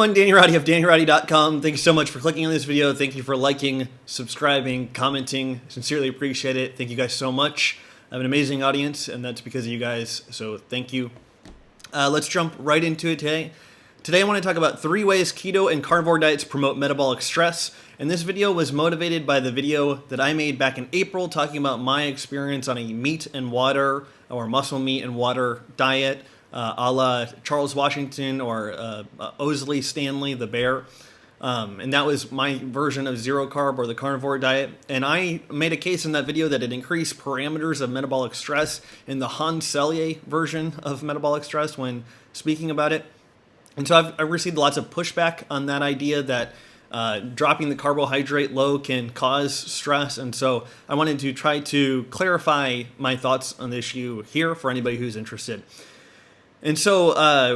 everyone, Danny Roddy of DannyRoddy.com. Thank you so much for clicking on this video. Thank you for liking, subscribing, commenting. Sincerely appreciate it. Thank you guys so much. I have an amazing audience, and that's because of you guys, so thank you. Let's jump right into it today. Today I want to talk about 3 ways keto and carnivore diets promote metabolic stress. And this video was motivated by the video that I made back in April talking about my experience on a meat and water or muscle meat and water diet, a la Charles Washington or Owsley Stanley, the bear. And that was my version of zero carb or the carnivore diet. And I made a case in that video that it increased parameters of metabolic stress in the Hans Selye version of metabolic stress when speaking about it. And so I've received lots of pushback on that idea that dropping the carbohydrate low can cause stress. And so I wanted to try to clarify my thoughts on the issue here for anybody who's interested. And so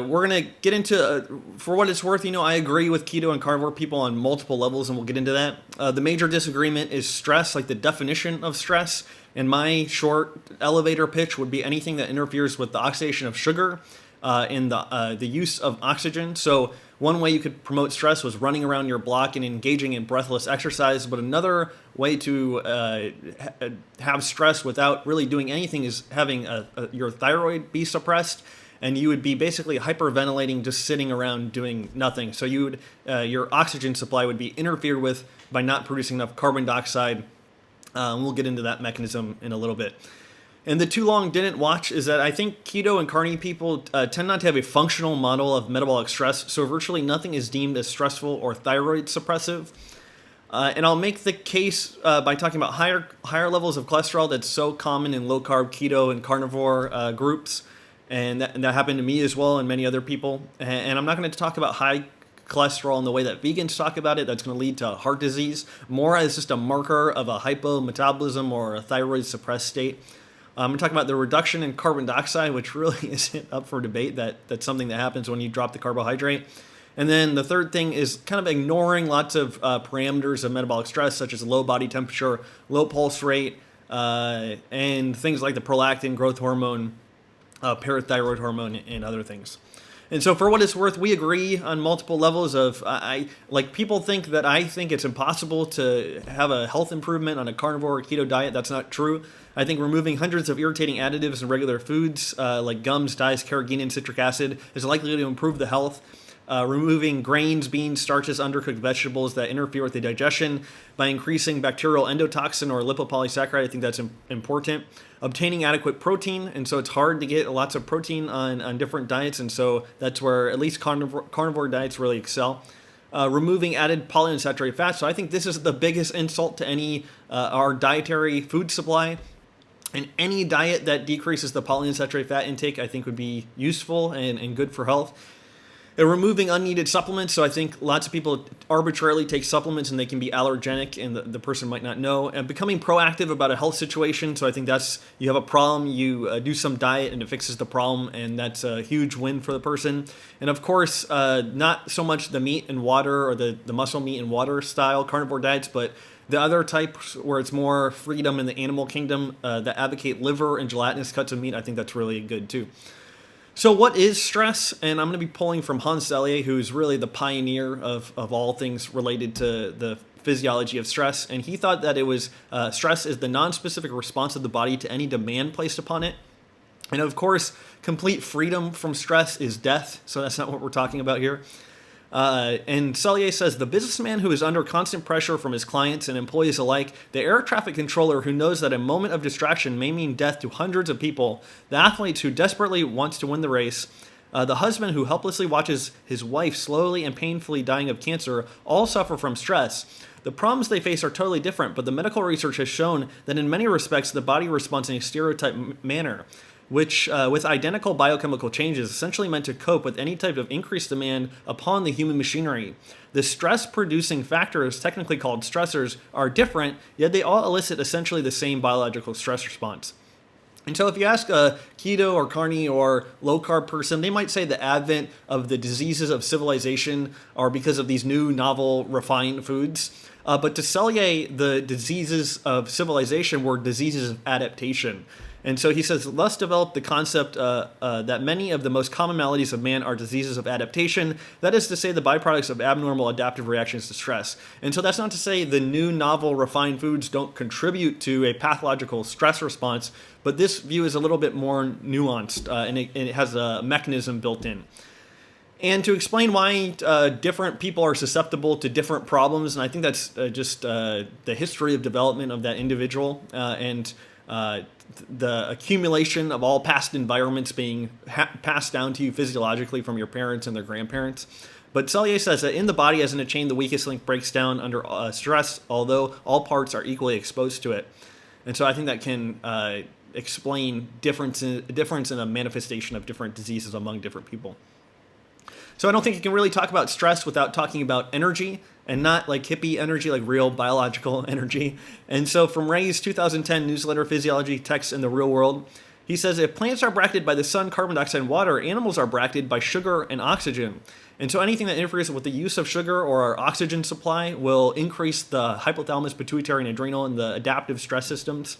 we're going to get into, for what it's worth, I agree with keto and carnivore people on multiple levels, and we'll get into that. The major disagreement is stress, like the definition of stress. And my short elevator pitch would be anything that interferes with the oxidation of sugar and the use of oxygen. So one way you could promote stress was running around your block and engaging in breathless exercise. But another way to have stress without really doing anything is having your thyroid be suppressed. And you would be basically hyperventilating, just sitting around doing nothing. So you would, your oxygen supply would be interfered with by not producing enough carbon dioxide. And we'll get into that mechanism in a little bit. And the too long didn't watch is that I think keto and carny people tend not to have a functional model of metabolic stress. So virtually nothing is deemed as stressful or thyroid suppressive. And I'll make the case by talking about higher levels of cholesterol that's so common in low carb, keto, and carnivore groups. And that happened to me as well and many other people. And I'm not going to talk about high cholesterol in the way that vegans talk about it. That's going to lead to heart disease, more as just a marker of a hypometabolism or a thyroid suppressed state. I'm going to talk about the reduction in carbon dioxide, which really isn't up for debate. That's something that happens when you drop the carbohydrate. And then the third thing is kind of ignoring lots of parameters of metabolic stress, such as low body temperature, low pulse rate, and things like the prolactin, growth hormone, parathyroid hormone, and other things. And so for what it's worth, we agree on multiple levels of, people think that I think it's impossible to have a health improvement on a carnivore or keto diet. That's not true. I think removing hundreds of irritating additives in regular foods like gums, dyes, carrageenan, citric acid is likely to improve the health. Removing grains, beans, starches, undercooked vegetables that interfere with the digestion by increasing bacterial endotoxin or lipopolysaccharide. I think that's important. Obtaining adequate protein, and so it's hard to get lots of protein on different diets, and so that's where at least carnivore diets really excel. Removing added polyunsaturated fats. So I think this is the biggest insult to our dietary food supply. And any diet that decreases the polyunsaturated fat intake, I think, would be useful and good for health. Removing unneeded supplements. So I think lots of people arbitrarily take supplements and they can be allergenic and the person might not know. And becoming proactive about a health situation. So I think you have a problem, you do some diet and it fixes the problem, and that's a huge win for the person. And of course, not so much the meat and water or the muscle meat and water style carnivore diets, but the other types where it's more freedom in the animal kingdom that advocate liver and gelatinous cuts of meat. I think that's really good too. So what is stress? And I'm going to be pulling from Hans Selye, who's really the pioneer of all things related to the physiology of stress. And he thought that it was stress is the non-specific response of the body to any demand placed upon it. And of course, complete freedom from stress is death. So that's not what we're talking about here. And Selye says, the businessman who is under constant pressure from his clients and employees alike, the air traffic controller who knows that a moment of distraction may mean death to hundreds of people, the athlete who desperately wants to win the race, the husband who helplessly watches his wife slowly and painfully dying of cancer, all suffer from stress. The problems they face are totally different, but the medical research has shown that in many respects the body responds in a stereotyped manner, which with identical biochemical changes essentially meant to cope with any type of increased demand upon the human machinery. The stress-producing factors, technically called stressors, are different, yet they all elicit essentially the same biological stress response. And so if you ask a keto or carny or low-carb person, they might say the advent of the diseases of civilization are because of these new, novel, refined foods. But to Selye, the diseases of civilization were diseases of adaptation. And so he says, thus developed the concept that many of the most common maladies of man are diseases of adaptation. That is to say, the byproducts of abnormal adaptive reactions to stress. And so that's not to say the new, novel, refined foods don't contribute to a pathological stress response, but this view is a little bit more nuanced, and it has a mechanism built in. And to explain why different people are susceptible to different problems, and I think that's just the history of development of that individual, and the accumulation of all past environments being passed down to you physiologically from your parents and their grandparents. But Selye says that in the body, as in a chain, the weakest link breaks down under stress, although all parts are equally exposed to it. And so I think that can explain difference in a manifestation of different diseases among different people. So I don't think you can really talk about stress without talking about energy, and not like hippie energy, like real biological energy. And so from Ray's 2010 newsletter, Physiology Texts in the Real World, he says, if plants are bracketed by the sun, carbon dioxide, and water, animals are bracketed by sugar and oxygen. And so anything that interferes with the use of sugar or our oxygen supply will increase the hypothalamus, pituitary, and adrenal and the adaptive stress systems.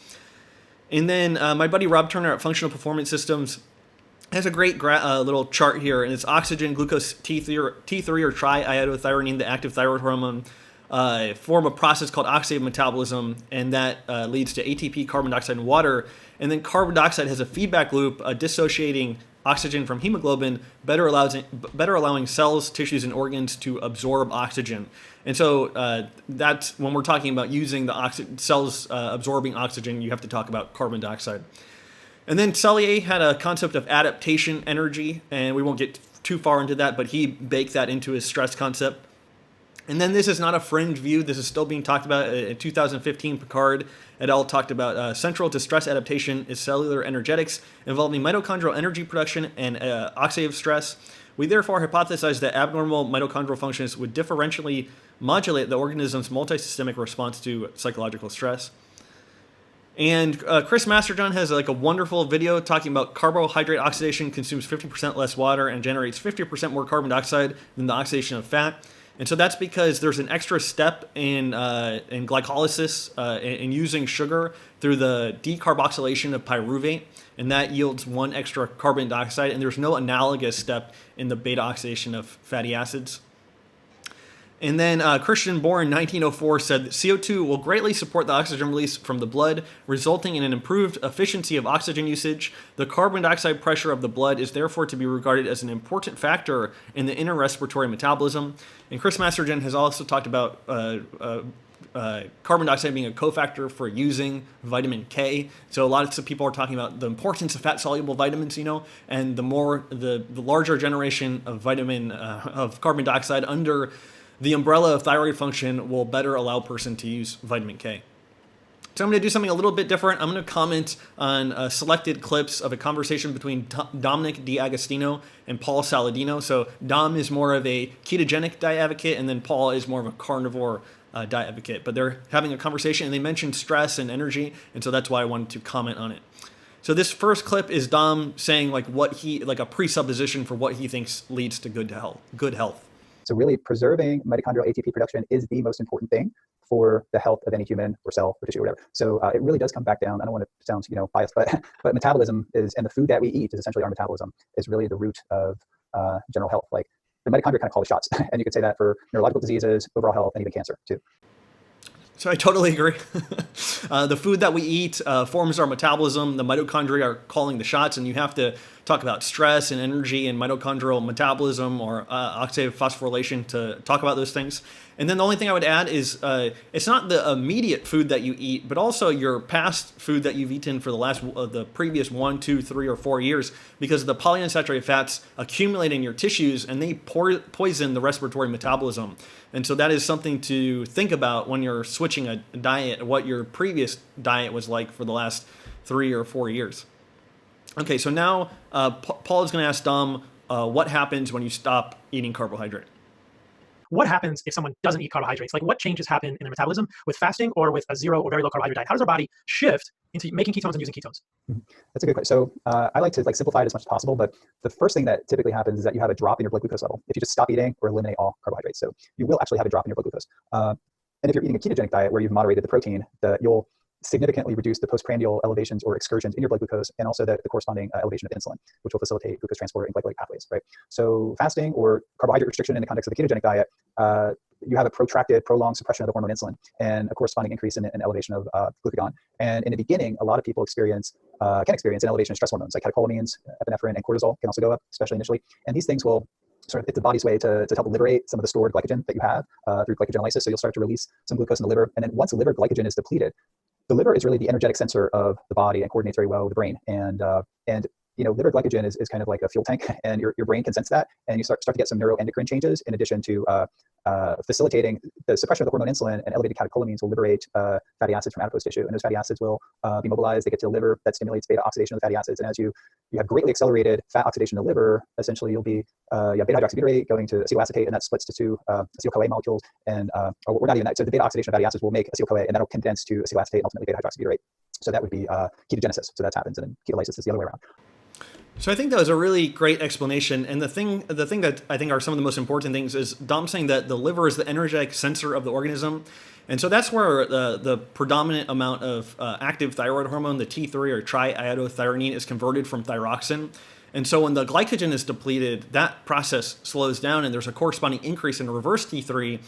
And then my buddy Rob Turner at Functional Performance Systems has a great little chart here, and it's oxygen, glucose, T3 or triiodothyronine, the active thyroid hormone, form a process called oxidative metabolism, and that leads to ATP, carbon dioxide, and water. And then carbon dioxide has a feedback loop dissociating oxygen from hemoglobin, better allowing cells, tissues, and organs to absorb oxygen. And so that's when we're talking about using the cells absorbing oxygen, you have to talk about carbon dioxide. And then Selye had a concept of adaptation energy, and we won't get too far into that, but he baked that into his stress concept. And then this is not a fringe view. This is still being talked about. In 2015, Picard et al. Talked about central to stress adaptation is cellular energetics involving mitochondrial energy production and oxidative stress. We therefore hypothesize that abnormal mitochondrial functions would differentially modulate the organism's multisystemic response to psychological stress. And Chris Masterjohn has like a wonderful video talking about carbohydrate oxidation consumes 50% less water and generates 50% more carbon dioxide than the oxidation of fat. And so that's because there's an extra step in glycolysis in using sugar through the decarboxylation of pyruvate, and that yields one extra carbon dioxide, and there's no analogous step in the beta oxidation of fatty acids. And then Christian Bohr in 1904 said that CO2 will greatly support the oxygen release from the blood, resulting in an improved efficiency of oxygen usage. The carbon dioxide pressure of the blood is therefore to be regarded as an important factor in the inner respiratory metabolism. And Chris Masterjohn has also talked about carbon dioxide being a cofactor for using vitamin K. So lots of people are talking about the importance of fat-soluble vitamins, and the larger generation of of carbon dioxide under the umbrella of thyroid function will better allow a person to use vitamin K. So I'm going to do something a little bit different. I'm going to comment on selected clips of a conversation between Dominic D'Agostino and Paul Saladino. So Dom is more of a ketogenic diet advocate, and then Paul is more of a carnivore diet advocate. But they're having a conversation, and they mentioned stress and energy, and so that's why I wanted to comment on it. So this first clip is Dom saying like a presupposition for what he thinks leads to good health. So really preserving mitochondrial ATP production is the most important thing for the health of any human or cell or tissue or whatever. So it really does come back down. I don't want to sound biased, but metabolism is, and the food that we eat is essentially our metabolism, is really the root of general health. Like the mitochondria kind of call the shots. And you could say that for neurological diseases, overall health, and even cancer too. So I totally agree. The food that we eat forms our metabolism. The mitochondria are calling the shots, and you have to talk about stress and energy and mitochondrial metabolism or oxidative phosphorylation to talk about those things. And then the only thing I would add is it's not the immediate food that you eat, but also your past food that you've eaten for the previous 1, 2, 3, or 4 years, because the polyunsaturated fats accumulate in your tissues and they poison the respiratory metabolism. And so that is something to think about when you're switching a diet, what your previous diet was like for the last 3 or 4 years. Okay, so now Paul is going to ask Dom what happens when you stop eating carbohydrate. What happens if someone doesn't eat carbohydrates? Like what changes happen in their metabolism with fasting or with a zero or very low carbohydrate diet? How does our body shift into making ketones and using ketones? That's a good question. So I like to simplify it as much as possible, but the first thing that typically happens is that you have a drop in your blood glucose level if you just stop eating or eliminate all carbohydrates. So you will actually have a drop in your blood glucose. And if you're eating a ketogenic diet where you've moderated the protein, you'll significantly reduce the postprandial elevations or excursions in your blood glucose, and also the corresponding elevation of insulin, which will facilitate glucose transport and glycolytic pathways, right? So fasting or carbohydrate restriction in the context of the ketogenic diet, you have a protracted, prolonged suppression of the hormone insulin and a corresponding increase in elevation of glucagon. And in the beginning, a lot of people can experience an elevation of stress hormones like catecholamines, epinephrine, and cortisol can also go up, especially initially. And these things will it's the body's way to help liberate some of the stored glycogen that you have through glycogenolysis. So you'll start to release some glucose in the liver. And then once the liver glycogen is depleted, the liver is really the energetic sensor of the body and coordinates very well with the brain. And liver glycogen is kind of like a fuel tank, and your brain can sense that, and you start to get some neuroendocrine changes in addition to facilitating the suppression of the hormone insulin, and elevated catecholamines will liberate fatty acids from adipose tissue, and those fatty acids will be mobilized. They get to the liver. That stimulates beta oxidation of the fatty acids, and as you have greatly accelerated fat oxidation in the liver, essentially you'll be you have beta hydroxybutyrate going to acetoacetate, and that splits to two acetyl-CoA molecules, and we're not even that. So the beta oxidation of fatty acids will make acetyl-CoA, and that'll condense to acetoacetate and ultimately beta hydroxybutyrate. So that would be ketogenesis. So that happens, and then ketolysis is the other way around. So I think that was a really great explanation. And the thing that I think are some of the most important things is Dom saying that the liver is the energetic sensor of the organism. And so that's where the predominant amount of active thyroid hormone, the T3 or triiodothyronine, is converted from thyroxine. And so when the glycogen is depleted, that process slows down and there's a corresponding increase in reverse T3.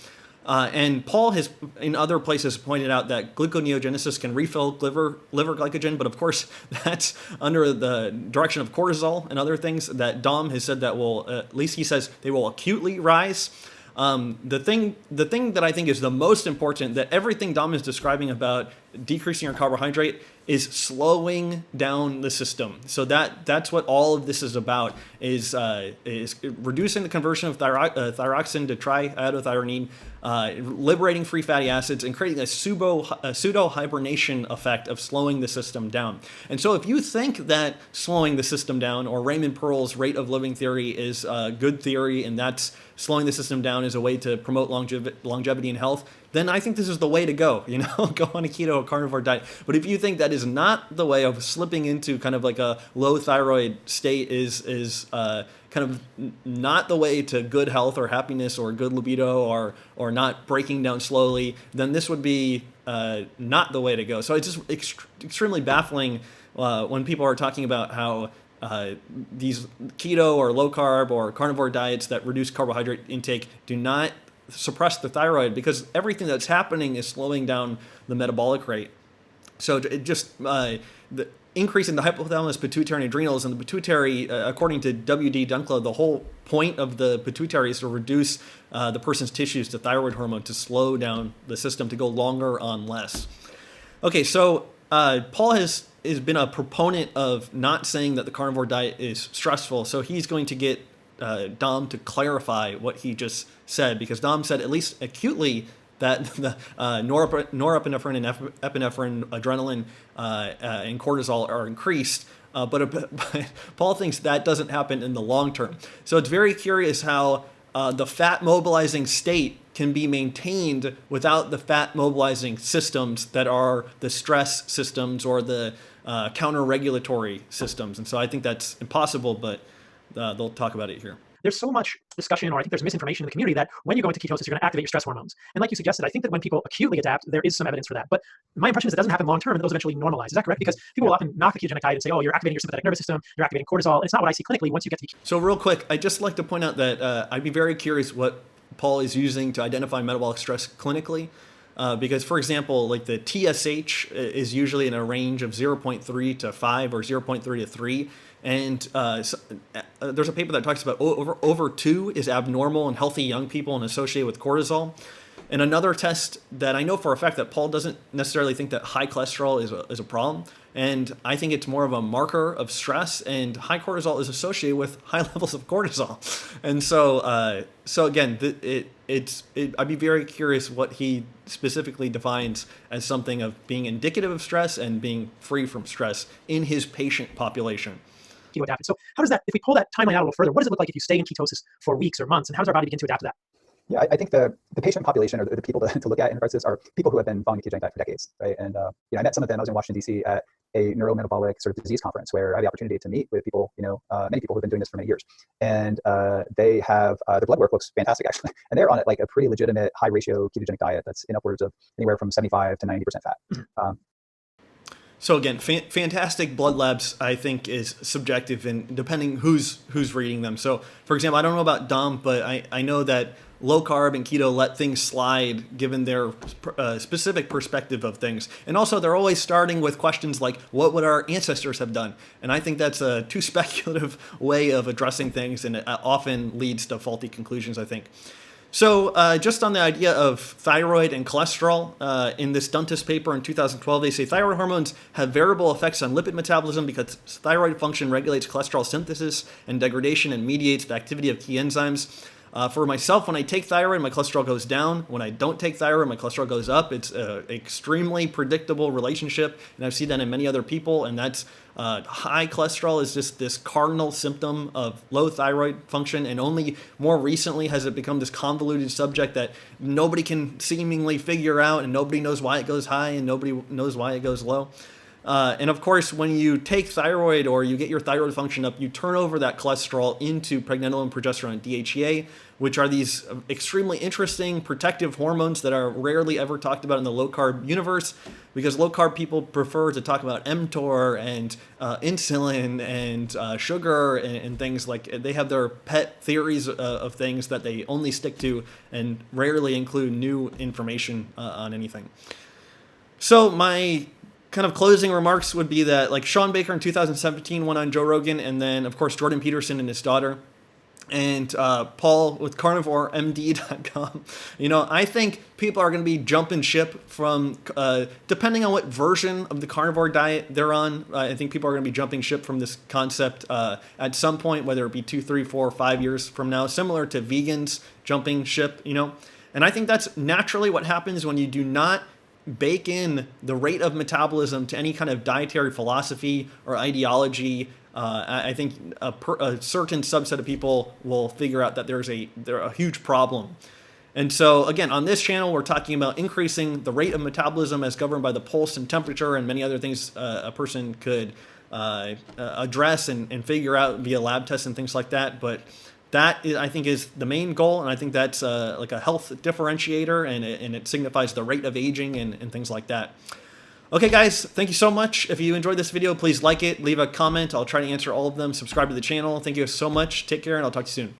And Paul has, in other places, pointed out that gluconeogenesis can refill liver glycogen, but of course that's under the direction of cortisol and other things that Dom has said that will, at least he says, they will acutely rise. The thing that I think is the most important, that everything Dom is describing about decreasing your carbohydrate is slowing down the system. So that's what all of this is about, is reducing the conversion of thyroxine to triiodothyronine, liberating free fatty acids, and creating a pseudo hibernation effect of slowing the system down. And so if you think that slowing the system down, or Raymond Pearl's rate of living theory, is a good theory, and that's slowing the system down is a way to promote longevity and health, then I think this is the way to go, go on a keto or carnivore diet. But if you think that is not the way of slipping into kind of like a low thyroid state, is kind of not the way to good health or happiness or good libido, or not breaking down slowly, then this would be not the way to go. So it's just extremely baffling when people are talking about how these keto or low carb or carnivore diets that reduce carbohydrate intake do not suppress the thyroid, because everything that's happening is slowing down the metabolic rate. So it just the increase in the hypothalamus, pituitary, and adrenals, and the pituitary, according to W.D. Dunklo, the whole point of the pituitary is to reduce the person's tissues to thyroid hormone, to slow down the system, to go longer on less. Okay, so Paul has been a proponent of not saying that the carnivore diet is stressful, so he's going to get Dom to clarify what he just said, because Dom said, at least acutely, that the norepinephrine and epinephrine, adrenaline, and cortisol are increased. But Paul thinks that doesn't happen in the long term. So it's very curious how the fat mobilizing state can be maintained without the fat mobilizing systems that are the stress systems or the counter-regulatory systems. And so I think that's impossible, but they'll talk about it here. There's so much discussion, or I think there's misinformation in the community, that when you go into ketosis, you're going to activate your stress hormones. And like you suggested, I think that when people acutely adapt, there is some evidence for that. But my impression is it doesn't happen long term, and those eventually normalize. Is that correct? Because people will often knock the ketogenic diet and say, oh, you're activating your sympathetic nervous system, you're activating cortisol. And it's not what I see clinically once you get to So real quick, I'd just like to point out that I'd be very curious what Paul is using to identify metabolic stress clinically. Because, for example, like the TSH is usually in a range of 0.3 to 5 or 0.3 to 3. And there's a paper that talks about over 2 is abnormal in healthy young people and associated with cortisol. And another test that I know for a fact that Paul doesn't necessarily think that high cholesterol is a problem. And I think it's more of a marker of stress, and high cortisol is associated with high levels of cortisol. And so again, I'd be very curious what he specifically defines as something of being indicative of stress and being free from stress in his patient population. keto adapted. So how does that, if we pull that timeline out a little further, what does it look like if you stay in ketosis for weeks or months, and how does our body begin to adapt to that? Yeah, I think the patient population, or the people to look at in regards to this, are people who have been following the ketogenic diet for decades, right? And I met some of them. I was in Washington, D.C. at a neurometabolic sort of disease conference where I had the opportunity to meet with people, many people who have been doing this for many years. And they have, their blood work looks fantastic, actually. And they're on it like a pretty legitimate high ratio ketogenic diet that's in upwards of anywhere from 75 to 90% fat. So again, fantastic blood labs, I think, is subjective and depending who's reading them. So, for example, I don't know about Dom, but I know that low carb and keto let things slide given their specific perspective of things. And also, they're always starting with questions like, what would our ancestors have done? And I think that's a too speculative way of addressing things, and it often leads to faulty conclusions, I think. So just on the idea of thyroid and cholesterol, in this Duntis paper in 2012, they say thyroid hormones have variable effects on lipid metabolism because thyroid function regulates cholesterol synthesis and degradation and mediates the activity of key enzymes. For myself, when I take thyroid, my cholesterol goes down. When I don't take thyroid, my cholesterol goes up. It's an extremely predictable relationship, and I've seen that in many other people, and that's high cholesterol is just this cardinal symptom of low thyroid function, and only more recently has it become this convoluted subject that nobody can seemingly figure out, and nobody knows why it goes high, and nobody knows why it goes low. And of course, when you take thyroid or you get your thyroid function up, you turn over that cholesterol into pregnenolone, progesterone, and DHEA, which are these extremely interesting protective hormones that are rarely ever talked about in the low-carb universe, because low-carb people prefer to talk about mTOR and insulin and sugar and things like they have their pet theories of things that they only stick to and rarely include new information on anything. So my kind of closing remarks would be that, like, Shawn Baker in 2017 went on Joe Rogan, and then of course Jordan Peterson and his daughter, and Paul with carnivoremd.com. You know, I think people are going to be jumping ship from, depending on what version of the carnivore diet they're on. I think people are going to be jumping ship from this concept at some point, whether it be 2, 3, 4, 5 years from now, similar to vegans jumping ship, you know. And I think that's naturally what happens when you do not bake in the rate of metabolism to any kind of dietary philosophy or ideology. I think a certain subset of people will figure out that there's a huge problem. And so again, on this channel, we're talking about increasing the rate of metabolism as governed by the pulse and temperature and many other things a person could address and figure out via lab tests and things like that. But that, I think, is the main goal, and I think that's like a health differentiator, and it signifies the rate of aging and things like that. Okay, guys, thank you so much. If you enjoyed this video, please like it, leave a comment. I'll try to answer all of them. Subscribe to the channel. Thank you so much. Take care, and I'll talk to you soon.